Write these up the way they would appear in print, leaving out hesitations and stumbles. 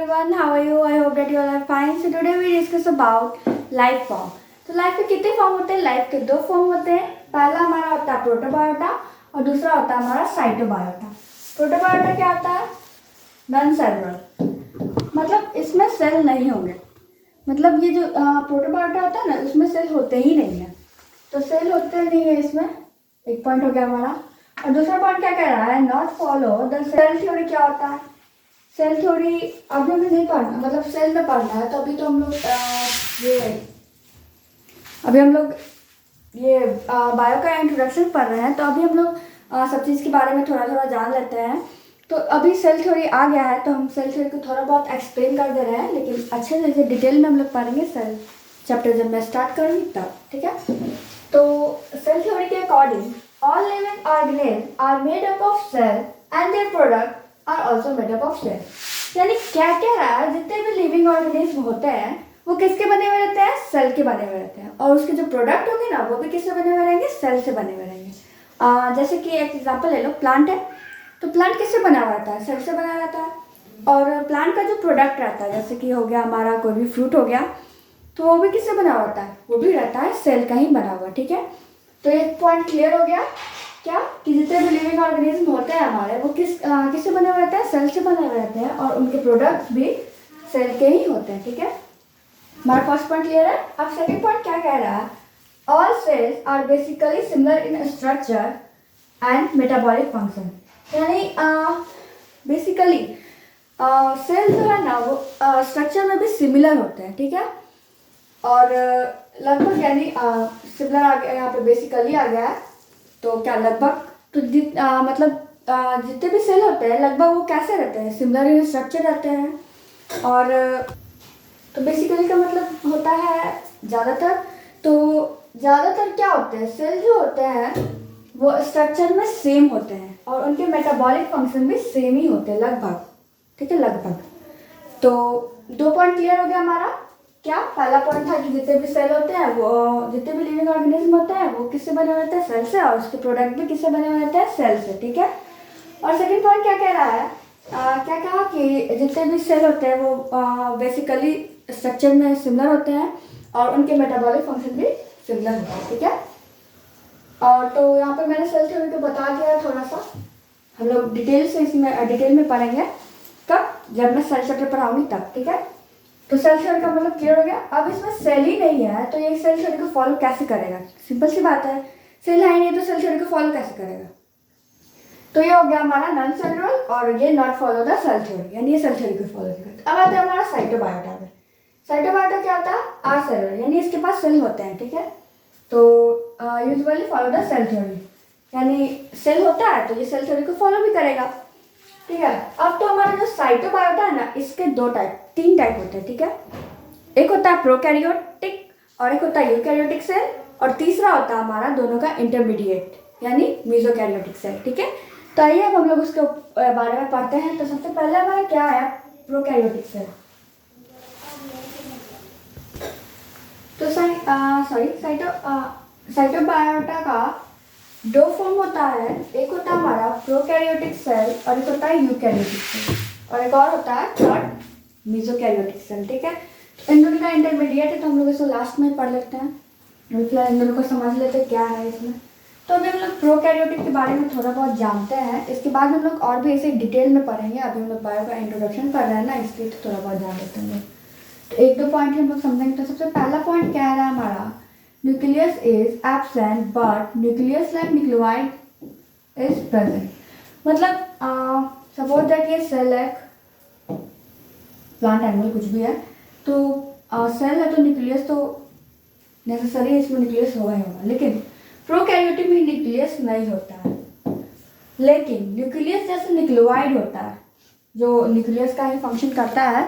everyone, how are you? I hope that you all are fine. So today we discuss about life form. तो life के कितने form होते हैं? Life के दो फॉर्म होते हैं. पहला हमारा होता है प्रोटोबायोटा और दूसरा होता है हमारा साइटोबायोटा. प्रोटोबायोटा क्या होता है? नॉन सेलुलर, मतलब इसमें सेल नहीं होंगे. मतलब ये जो प्रोटोबायोटा होता है ना, उसमें सेल होते ही नहीं है. तो सेल होते नहीं है इसमें. एक पॉइंट हो गया हमारा. और दूसरा पॉइंट क्या कह रहा है? Not follow the cell theory. क्या होता है सेल थ्योरी? अभी हमें नहीं पढ़ना, मतलब सेल में पढ़ना है. तो अभी तो हम लोग ये बायो का इंट्रोडक्शन पढ़ रहे हैं. तो अभी हम लोग सब चीज़ के बारे में थोड़ा थोड़ा जान लेते हैं. तो अभी सेल थ्योरी आ गया है, तो हम सेल थ्योरी को थोड़ा बहुत एक्सप्लेन कर दे रहे हैं, लेकिन अच्छे से डिटेल में हम लोग पढ़ेंगे सेल चैप्टर जब मैं स्टार्ट करूँगी तब. ठीक है. तो सेल थ्योरी के according all living organism are made up of cell and their product are also made up of cell. यानी क्या कह रहा है? जितने भी लिविंग ऑर्गेनिज्म होते हैं वो किसके बने हुए रहते हैं? सेल के बने हुए रहते हैं. और उसके जो प्रोडक्ट होंगे ना, वो भी किससे बने हुए रहेंगे? सेल से बने हुए रहेंगे. जैसे कि एक एग्जांपल ले लो, प्लांट है. तो प्लांट किससे बना हुआ रहता है? सेल से बना रहता है. और प्लांट का जो प्रोडक्ट रहता है, जैसे कि हो गया हमारा कोई भी फ्रूट हो गया, तो वो भी किससे बना हुआ रहता है? वो भी रहता है सेल का ही बना हुआ. ठीक है. तो एक पॉइंट क्लियर हो गया क्या, कि जितने भी लिविंग ऑर्गेनिज्म होते हैं हमारे, वो किससे बने हुए रहते हैं? सेल से बने हुए रहते हैं. और उनके प्रोडक्ट्स भी सेल के ही होते हैं. ठीक है. हमारा फर्स्ट पॉइंट क्लियर है. अब सेकंड पॉइंट क्या कह रहा है? All cells are basically similar in structure and metabolic function. यानी बेसिकली सेल जो है ना, वो स्ट्रक्चर में भी सिमिलर होते हैं. ठीक है. और लगभग, यानी सिमिलर आ गया यहाँ पे, बेसिकली आ गया है. तो क्या लगभग, तो जितने भी सेल होते हैं लगभग वो कैसे रहते हैं? सिमिलर इन स्ट्रक्चर रहते हैं. और तो बेसिकली का मतलब होता है ज़्यादातर. तो ज़्यादातर क्या होते हैं? सेल जो होते हैं वो स्ट्रक्चर में सेम होते हैं और उनके मेटाबॉलिक फंक्शन भी सेम ही होते हैं लगभग. ठीक है, लगभग. तो दो पॉइंट क्लियर हो गया हमारा. क्या पहला पॉइंट था कि जितने भी सेल होते हैं, वो जितने भी लिविंग ऑर्गेनिज्म होते हैं, वो किससे बने हुए रहते हैं? सेल से. और उसके प्रोडक्ट भी किससे बने हुए रहते हैं? सेल से. ठीक है. और सेकंड पॉइंट क्या कह रहा है? क्या कहा कि जितने भी सेल होते हैं वो बेसिकली स्ट्रक्चर में सिमिलर होते हैं और उनके मेटाबॉलिक फंक्शन भी सिमिलर होते हैं. ठीक है. और तो यहाँ पे मैंने सेल थ्योरी को बता दिया थोड़ा सा. हम लोग डिटेल में पढ़ेंगे कब? जब मैं सेल चैप्टर पढ़ाऊंगी तब. ठीक है. तो सेल थ्योरी का मतलब क्लियर हो गया. अब इसमें सेल ही नहीं है तो ये सेल थ्योरी को फॉलो कैसे करेगा? सिंपल सी बात है, सेल है ही नहीं तो सेल थ्योरी को फॉलो कैसे करेगा? तो ये हो गया हमारा नॉन सेलुलर और ये not follow the cell theory, यानी ये सेल थ्योरी को फॉलो करता है. अब आता है हमारा साइटोबायोटा में. साइटोबायोटा क्या होता है? आर सेलुलर, यानी इसके पास सेल होते हैं. ठीक है. तो usually follow the cell theory, यानी सेल होता है तो ये सेल थ्योरी को फॉलो भी करेगा. ठीक है. अब तो हमारा जो साइटोबायोटा है ना, इसके तीन टाइप होते हैं. ठीक है. एक होता है प्रोकैरियोटिक और एक होता है यूकैरियोटिक सेल और तीसरा होता है हमारा दोनों का इंटरमीडिएट, यानी मेसोकैरियोटिक सेल. ठीक है. तो आइए अब हम लोग उसके बारे में पढ़ते हैं. तो सबसे पहले हमारा क्या है? Prokaryotic cell. तो साइटोबायोटा का दो फॉर्म होता है. एक होता है हमारा प्रोकैरियोटिक सेल और एक होता है यूकैरियोटिक सेल और एक और होता है थर्ड मेसोकैरियोटिक सेल. ठीक है. इन दोनों का इंटरमीडिएट है तो हम लोग इसको लास्ट में पढ़ लेते हैं. फिलहाल इन दोनों को समझ लेते हैं क्या है इसमें. तो अभी हम लोग प्रोकैरियोटिक के बारे में थोड़ा बहुत जानते हैं. इसके बाद हम लोग और भी ऐसे डिटेल में पढ़ेंगे. अभी हम लोग बायो का इंट्रोडक्शन कर रहे हैं ना, इसलिए तो थोड़ा बहुत जान लेते हैं. तो एक दो पॉइंट हम लोग समझेंगे. तो सबसे पहला पॉइंट क्या है हमारा? Nucleus is absent but nucleus like nucleoid is present. मतलब सपोज दैट ये सेल है, प्लांट एनिमल कुछ भी है, तो सेल है तो न्यूक्लियस तो नेसेसरी इसमें न्यूक्लियस होगा ही होगा. लेकिन प्रोकैरियोटिक में न्यूक्लियस नहीं होता है. लेकिन न्यूक्लियस जैसे न्यूक्लियोइड होता है जो न्यूक्लियस का ही फंक्शन करता है.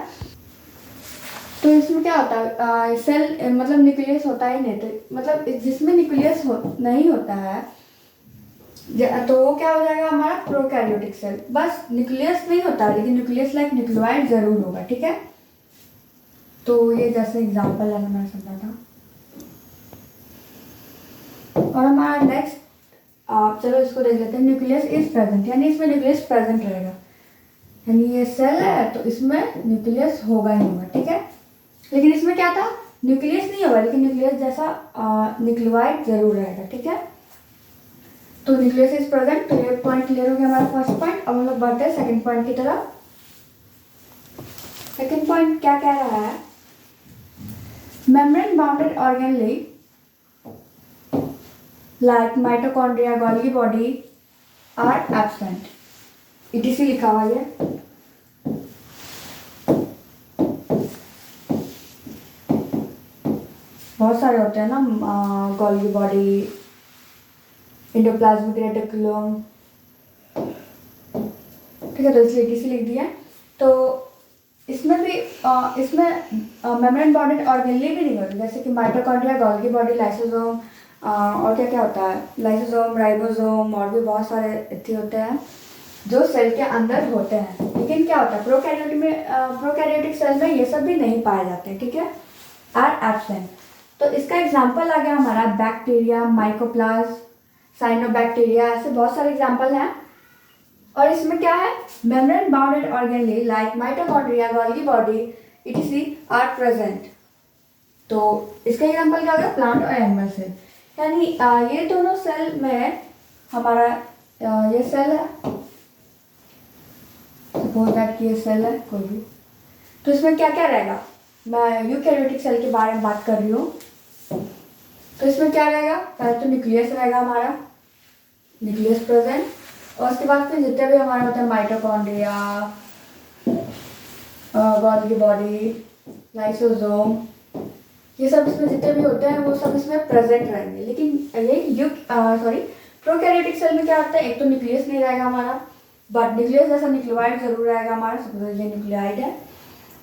तो इसमें क्या होता है? सेल मतलब न्यूक्लियस होता ही नहीं. तो मतलब जिसमें न्यूक्लियस नहीं होता है तो वो क्या हो जाएगा? हमारा प्रोकैरियोटिक सेल. बस न्यूक्लियस नहीं होता है लेकिन न्यूक्लियस लाइक न्यूक्लियोइड जरूर होगा. ठीक है. तो ये जैसे एग्जांपल है मैंने समझा था. और हमारा नेक्स्ट चलो इसको देख लेते हैं. न्यूक्लियस इज प्रेजेंट, यानी इसमें न्यूक्लियस प्रेजेंट रहेगा. यानी ये सेल है तो इसमें न्यूक्लियस होगा ही होगा, ठीक है। लेकिन इसमें क्या था, न्यूक्लियस नहीं होगा लेकिन न्यूक्लियस जैसा न्यूक्लियोइड जरूर रहेगा, ठीक है। तो न्यूक्लियस इज प्रेजेंट, तो ये पॉइंट क्लियर हो गया हमारा फर्स्ट पॉइंट। अब हम लोग बढ़ते हैं सेकंड पॉइंट की तरफ। सेकंड पॉइंट क्या कह रहा है, membrane bounded organelle like mitochondria, Golgi body are absent, ETC लिखा हुआ है। बहुत सारे होते हैं ना, गोल्गी बॉडी, एंडोप्लाज्मिक रेटिकुलम, ठीक है, तो इसलिए ETC लिख दिया। तो इसमें भी इसमें मेम्ब्रेन बाउंडेड ऑर्गेनेली भी नहीं होती, जैसे कि माइटोकॉन्ड्रिया, गोल्गी बॉडी, लाइसोसोम, और क्या क्या होता है, लाइसोसोम, राइबोसोम, और भी बहुत सारे इतने होते हैं जो सेल के अंदर होते हैं। लेकिन क्या होता है, प्रोकैरियोटिक सेल में ये सब भी नहीं पाए जाते, ठीक है, आर एब्सेंट। तो इसका एग्जाम्पल आ गया हमारा बैक्टीरिया, माइकोप्लाज्म, साइनोबैक्टीरिया, ऐसे बहुत सारे एग्जाम्पल हैं। और इसमें क्या है, membrane bounded organelle like mitochondria, Golgi body ETC are present. तो इसका एग्जाम्पल क्या होगा, प्लांट और एनिमल सेल। यानी ये दोनों सेल में हमारा ये सेल है, सपोज दैट कि ये सेल है कोई भी, तो इसमें क्या क्या रहेगा, मैं यूकैरियोटिक सेल के बारे में बात कर रही हूँ। तो इसमें क्या रहेगा, पहले तो न्यूक्लियस रहेगा हमारा, न्यूक्लियस प्रेजेंट, और उसके बाद फिर जितने भी हमारे होते हैं माइटोकॉन्ड्रिया, गोल्गी बॉडी, लाइसोसोम, ये सब इसमें जितने भी होते हैं वो सब इसमें प्रेजेंट रहेंगे। लेकिन ये प्रोकैरियोटिक सेल में क्या होता है, एक तो न्यूक्लियस नहीं रहेगा हमारा, बट न्यूक्लियस जैसा न्यूक्लियोइड जरूर रहेगा हमारा, सपोज ये न्यूक्लियोइड है।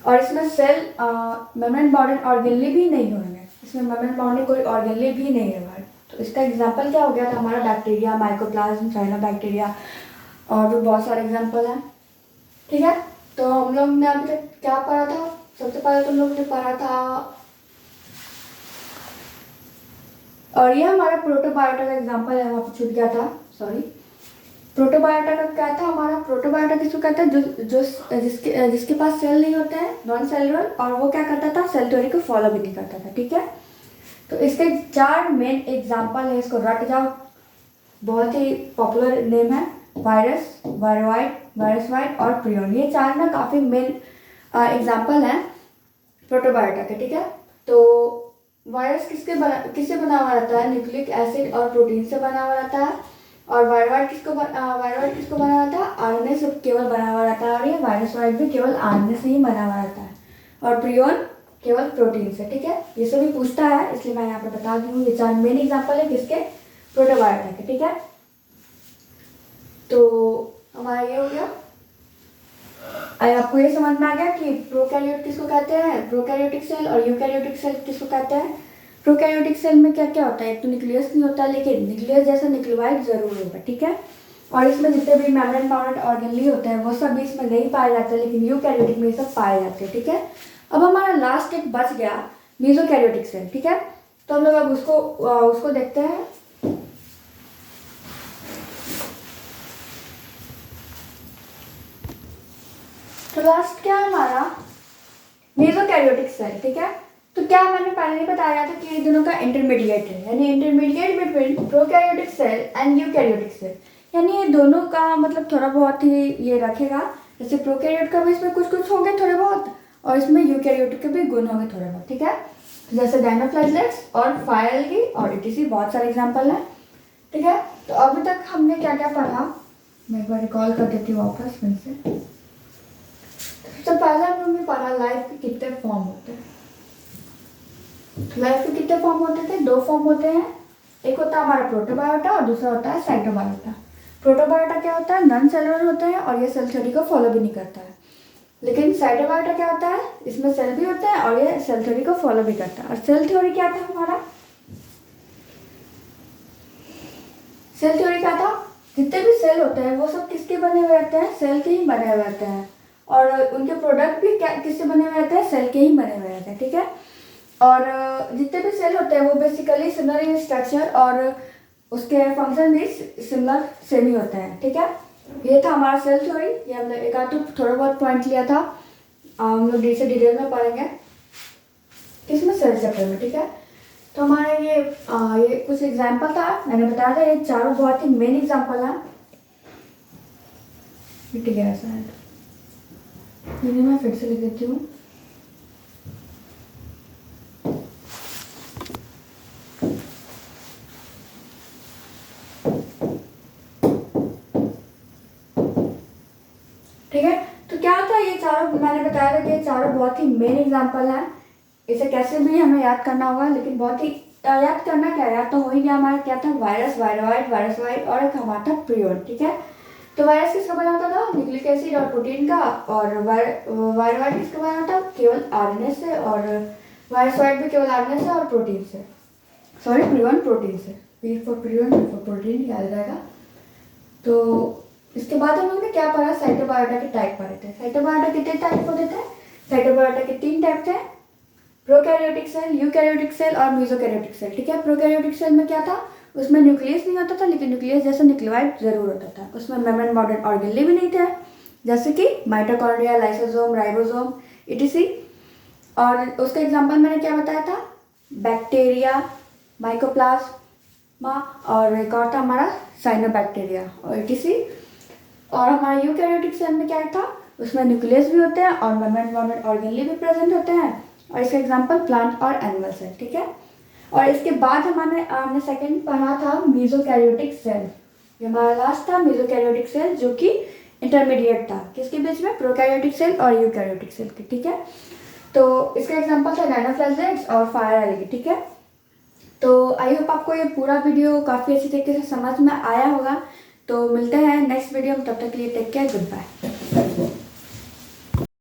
और इसमें सेल मेम्ब्रेन बाउंडेड ऑर्गेनेली भी नहीं होंगे, इसमें मेम्ब्रेन बाउंडेड कोई ऑर्गेनेली भी नहीं होगा। तो इसका एग्जाम्पल क्या हो गया था हमारा, बैक्टीरिया, माइकोप्लाज्म, साइनोबैक्टीरिया, और भी बहुत सारे एग्जाम्पल हैं, ठीक है। तो हम लोग ने अभी तक क्या पढ़ा था, सबसे पहले तो हम लोग ने पढ़ा था, और ये हमारा प्रोटोबायोटा का एग्जाम्पल है, वहाँ पे छूट गया था, सॉरी। प्रोटोबायोटा का क्या था हमारा, प्रोटोबायोटा किसको कहते हैं, जिसके पास सेल नहीं होते हैं, नॉन सेलुलर, और वो क्या करता था, सेल थ्योरी को फॉलो भी नहीं करता था, ठीक है। तो इसके 4 मेन एग्जाम्पल है, इसको रट जाओ, बहुत ही पॉपुलर नेम है, वायरस, वायरोइड, वायरसवाइड और प्रियन। ये 4 ना काफ़ी मेन एग्जाम्पल हैं प्रोटोबायोटा के, ठीक है। तो वायरस किससे बना हुआ रहता है, न्यूक्लिक एसिड और प्रोटीन से बना हुआ रहता है। और वायरोइड किसको बना रहता है, RNA से केवल बना हुआ रहता है, और ये वायरसवाइड भी केवल RNA से ही बना हुआ रहता है, और प्रियन केवल प्रोटीन से, ठीक है। ये सभी पूछता है, इसलिए मैं यहाँ पे बता दी हूँ, ये 4 मेन एग्जाम्पल है किसके, प्रोटोबायोटा के, ठीक है। तो हमारा ये हो गया। आपको ये समझ में आ गया कि प्रोकैरियोट किसको कहते हैं, प्रोकैरियोटिक सेल, और यूकैरियोटिक सेल किसको कहते हैं। प्रोकैरियोटिक सेल में क्या क्या होता है, एक तो न्यूक्लियस नहीं होता, लेकिन न्यूक्लियस जैसा न्यूक्लियोइड जरूर होगा, ठीक है। और इसमें जितने भी मेम्ब्रेन बाउंडेड ऑर्गेनेली होते हैं वो सब भी इसमें नहीं पाए जाते, लेकिन यूकैरियोटिक में ये सब पाए जाते हैं, ठीक है। अब हमारा लास्ट एक बच गया, मेसोकैरियोटिक सेल, ठीक है। तो हम लोग अब उसको देखते हैं। तो लास्ट क्या है हमारा, मेसोकैरियोटिक सेल, ठीक है। तो क्या मैंने पहले नहीं बताया था कि ये दोनों का इंटरमीडिएट है, यानी intermediate between prokaryotic cell and eukaryotic cell, यानी ये दोनों का मतलब थोड़ा बहुत ही ये रखेगा, जैसे प्रोकैरियोट का भी इसमें कुछ कुछ होंगे थोड़े बहुत, और इसमें यूकैरियोटिक के भी गुण होंगे थोड़े बहुत, ठीक है। तो जैसे डायनोफ्लाजेलेट्स और फाइलगी और ETC बहुत सारे एग्जाम्पल हैं, ठीक है। तो अभी तक हमने क्या क्या पढ़ा, मैं एक बार रिकॉल कर देती हूँ वापस फिर से। तो पहले हम लोग ने पढ़ा लाइफ के कितने फॉर्म होते हैं। लाइफ के कितने फॉर्म होते थे, 2 फॉर्म होते हैं, एक होता है हमारा प्रोटोबायोटा और दूसरा होता है साइटोबायोटा। प्रोटोबायोटा क्या होता है, नॉन सेलुलर होते हैं और ये सेल थ्योरी को फॉलो भी नहीं करता है। लेकिन साइटोबायोटा क्या होता है, इसमें सेल भी होता है और ये सेल थ्योरी को फॉलो भी करता है। और सेल थ्योरी क्या था हमारा, सेल थ्योरी क्या था, जितने भी सेल होते हैं वो सब किसके बने हुए रहते हैं, सेल के ही बने हुए रहते हैं, और उनके प्रोडक्ट भी क्या किससे बने हुए रहते हैं, सेल के ही बने हुए रहते हैं, ठीक है। और जितने भी सेल होते हैं वो बेसिकली सिमिलर इन स्ट्रक्चर और उसके फंक्शन भी सिमिलर सेम ही होते हैं, ठीक है। ये था हमारा सेल थ्योरी। ये हमने एक आध तो थोड़ा बहुत पॉइंट लिया था, हम लोग से डिटेल में पढ़ेंगे इसमें सेल चैप्टर में, ठीक है। तो हमारा ये कुछ एग्जाम्पल था, मैंने बताया था ये चारों बहुत ही मेन एग्जाम्पल है। मिट गया शायद, ये मैं फिर से लिख देती हूँ। ठीक है, तो क्या होता है ये चारों, मैंने बताया था कि ये चारों बहुत ही मेन एग्जाम्पल हैं। इसे कैसे भी हमें याद करना होगा, लेकिन बहुत ही याद करना क्या, याद तो हो ही गया हमारा। क्या था, वायरस, वायरसवाइड और एक हमारा था प्रियोन, ठीक है। तो वायरस किसका बना होता था, न्यूक्लिक एसिड और प्रोटीन का, और वायरवाइड किसका बना होता, केवल आरएनए से, और वायरसवाइड भी केवल आरएनए से और प्रोटीन से, सॉरी प्रियोन प्रोटीन से। P for prion, P for protein, याद रहेगा। तो इसके बाद हम लोग ने क्या पढ़ा, साइटोबायोटा के टाइप पढ़े थे। साइटोबायोटा कितने टाइप होते थे, साइटोबायोटा के 3 टाइप थे, प्रोकैरियोटिक सेल, यूकैरियोटिक सेल और मेसोकैरियोटिक सेल, ठीक है। प्रोकैरियोटिक सेल में क्या था, उसमें न्यूक्लियस नहीं होता था, लेकिन न्यूक्लियस जैसा न्यूक्लियोइड जरूर होता था। उसमें मेम्ब्रेन बॉर्डर ऑर्गेनली भी नहीं थे, जैसे कि माइटोकॉन्ड्रिया, लाइसोसोम, राइबोसोम इटीसी। और उसका एग्जांपल मैंने क्या बताया था, बैक्टीरिया, माइकोप्लाज्मा, और एक और था हमारा साइनोबैक्टीरिया और इटीसी। और हमारा यूकैरियोटिक सेल में क्या था, उसमें न्यूक्लियस भी होते हैं और मेम्ब्रेन बॉर्डर ऑर्गेनली भी प्रेजेंट होते हैं। और इसका एग्जांपल प्लांट और एनिमल सेल, ठीक है। और इसके बाद हमने सेकंड पढ़ा था मेसोकैरियोटिक सेल। ये हमारा लास्ट था मेसोकैरियोटिक सेल, जो कि इंटरमीडिएट था किसके बीच में, प्रोकैरियोटिक सेल और यूकैरियोटिक सेल के, ठीक है। तो इसका एग्जांपल था नाइट्रोफ्लाजेलेट्स और फायर एलगी, ठीक है। तो आई होप आपको ये पूरा वीडियो काफ़ी अच्छी तरीके से समझ में आया होगा। तो मिलते हैं नेक्स्ट वीडियो में, तब तक के लिए टेक केयर, गुड बाय।